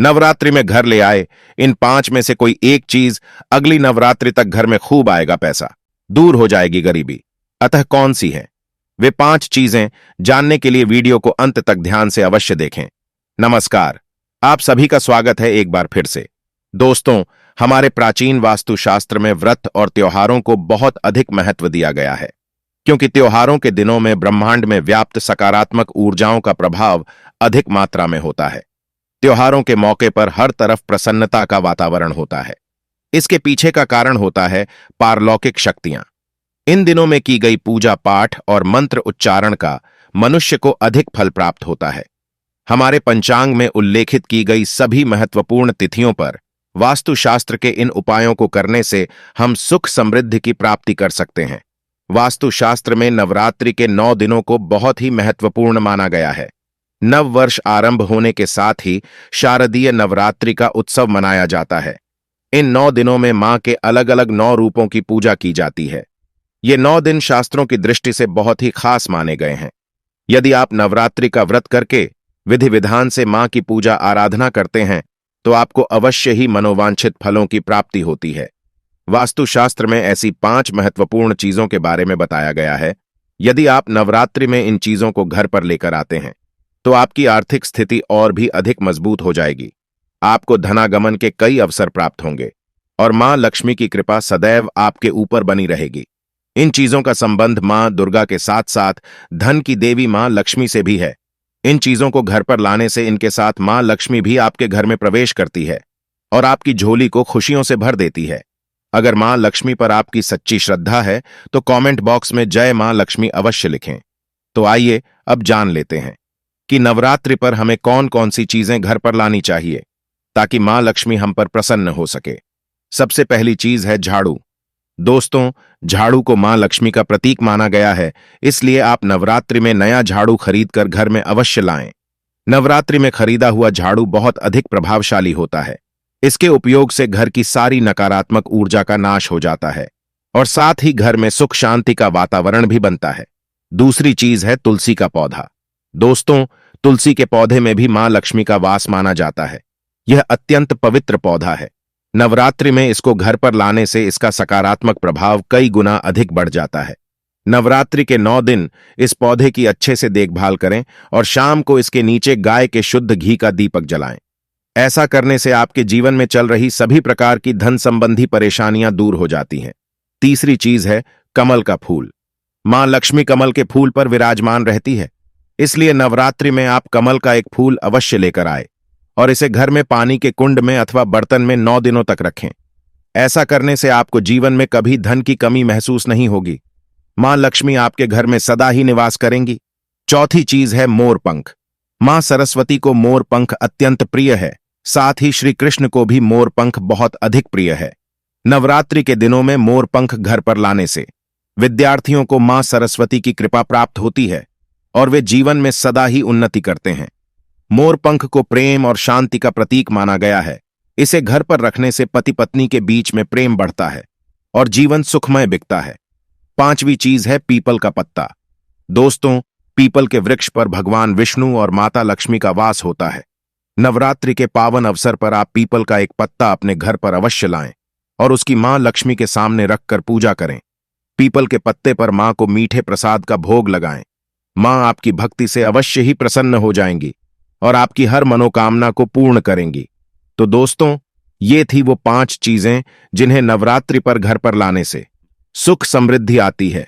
नवरात्रि में घर ले आए, इन 5 में से कोई एक चीज अगली नवरात्रि तक घर में खूब आएगा पैसा, दूर हो जाएगी गरीबी। अतः कौन सी है वे 5 चीजें? जानने के लिए वीडियो को अंत तक ध्यान से अवश्य देखें। नमस्कार, आप सभी का स्वागत है एक बार फिर से। दोस्तों, हमारे प्राचीन वास्तुशास्त्र में व्रत और त्योहारों को बहुत अधिक महत्व दिया गया है, क्योंकि त्योहारों के दिनों में ब्रह्मांड में व्याप्त सकारात्मक ऊर्जाओं का प्रभाव अधिक मात्रा में होता है। त्योहारों के मौके पर हर तरफ प्रसन्नता का वातावरण होता है। इसके पीछे का कारण होता है पारलौकिक शक्तियां। इन दिनों में की गई पूजा पाठ और मंत्र उच्चारण का मनुष्य को अधिक फल प्राप्त होता है। हमारे पंचांग में उल्लेखित की गई सभी महत्वपूर्ण तिथियों पर वास्तुशास्त्र के इन उपायों को करने से हम सुख समृद्धि की प्राप्ति कर सकते हैं। वास्तुशास्त्र में नवरात्रि के 9 दिनों को बहुत ही महत्वपूर्ण माना गया है। नव वर्ष आरंभ होने के साथ ही शारदीय नवरात्रि का उत्सव मनाया जाता है। इन 9 दिनों में मां के अलग अलग 9 रूपों की पूजा की जाती है। ये 9 दिन शास्त्रों की दृष्टि से बहुत ही खास माने गए हैं। यदि आप नवरात्रि का व्रत करके विधि विधान से मां की पूजा आराधना करते हैं तो आपको अवश्य ही मनोवांछित फलों की प्राप्ति होती है। वास्तुशास्त्र में ऐसी 5 महत्वपूर्ण चीजों के बारे में बताया गया है। यदि आप नवरात्रि में इन चीजों को घर पर लेकर आते हैं तो आपकी आर्थिक स्थिति और भी अधिक मजबूत हो जाएगी। आपको धनागमन के कई अवसर प्राप्त होंगे और मां लक्ष्मी की कृपा सदैव आपके ऊपर बनी रहेगी। इन चीजों का संबंध मां दुर्गा के साथ साथ धन की देवी मां लक्ष्मी से भी है। इन चीजों को घर पर लाने से इनके साथ मां लक्ष्मी भी आपके घर में प्रवेश करती है और आपकी झोली को खुशियों से भर देती है। अगर मां लक्ष्मी पर आपकी सच्ची श्रद्धा है तो कमेंट बॉक्स में जय मां लक्ष्मी अवश्य लिखें। तो आइए अब जान लेते हैं कि नवरात्रि पर हमें कौन कौन सी चीजें घर पर लानी चाहिए ताकि मां लक्ष्मी हम पर प्रसन्न हो सके। सबसे पहली चीज है झाड़ू। दोस्तों, झाड़ू को मां लक्ष्मी का प्रतीक माना गया है, इसलिए आप नवरात्रि में नया झाड़ू खरीदकर घर में अवश्य लाएं। नवरात्रि में खरीदा हुआ झाड़ू बहुत अधिक प्रभावशाली होता है। इसके उपयोग से घर की सारी नकारात्मक ऊर्जा का नाश हो जाता है और साथ ही घर में सुख शांति का वातावरण भी बनता है। दूसरी चीज है तुलसी का पौधा। दोस्तों, तुलसी के पौधे में भी मां लक्ष्मी का वास माना जाता है। यह अत्यंत पवित्र पौधा है। नवरात्रि में इसको घर पर लाने से इसका सकारात्मक प्रभाव कई गुना अधिक बढ़ जाता है। नवरात्रि के 9 दिन इस पौधे की अच्छे से देखभाल करें और शाम को इसके नीचे गाय के शुद्ध घी का दीपक जलाएं। ऐसा करने से आपके जीवन में चल रही सभी प्रकार की धन संबंधी परेशानियां दूर हो जाती हैं। तीसरी चीज है कमल का फूल। मां लक्ष्मी कमल के फूल पर विराजमान रहती है, इसलिए नवरात्रि में आप कमल का एक फूल अवश्य लेकर आए और इसे घर में पानी के कुंड में अथवा बर्तन में 9 दिनों तक रखें। ऐसा करने से आपको जीवन में कभी धन की कमी महसूस नहीं होगी। मां लक्ष्मी आपके घर में सदा ही निवास करेंगी। चौथी चीज है मोर पंख। मां सरस्वती को मोर पंख अत्यंत प्रिय है। साथ ही श्री कृष्ण को भी मोर पंख बहुत अधिक प्रिय है। नवरात्रि के दिनों में मोर पंख घर पर लाने से विद्यार्थियों को मां सरस्वती की कृपा प्राप्त होती है और वे जीवन में सदा ही उन्नति करते हैं। मोर पंख को प्रेम और शांति का प्रतीक माना गया है। इसे घर पर रखने से पति पत्नी के बीच में प्रेम बढ़ता है और जीवन सुखमय बिकता है। 5वीं चीज है पीपल का पत्ता। दोस्तों, पीपल के वृक्ष पर भगवान विष्णु और माता लक्ष्मी का वास होता है। नवरात्रि के पावन अवसर पर आप पीपल का एक पत्ता अपने घर पर अवश्य लाएं और उसकी मां लक्ष्मी के सामने रखकर पूजा करें। पीपल के पत्ते पर मां को मीठे प्रसाद का भोग लगाएं। मां आपकी भक्ति से अवश्य ही प्रसन्न हो जाएंगी और आपकी हर मनोकामना को पूर्ण करेंगी। तो दोस्तों, ये थी वो 5 चीजें जिन्हें नवरात्रि पर घर पर लाने से सुख समृद्धि आती है।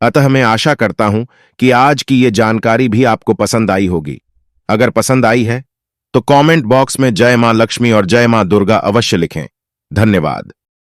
अतः मैं आशा करता हूं कि आज की ये जानकारी भी आपको पसंद आई होगी। अगर पसंद आई है तो कमेंट बॉक्स में जय मां लक्ष्मी और जय मां दुर्गा अवश्य लिखें। धन्यवाद।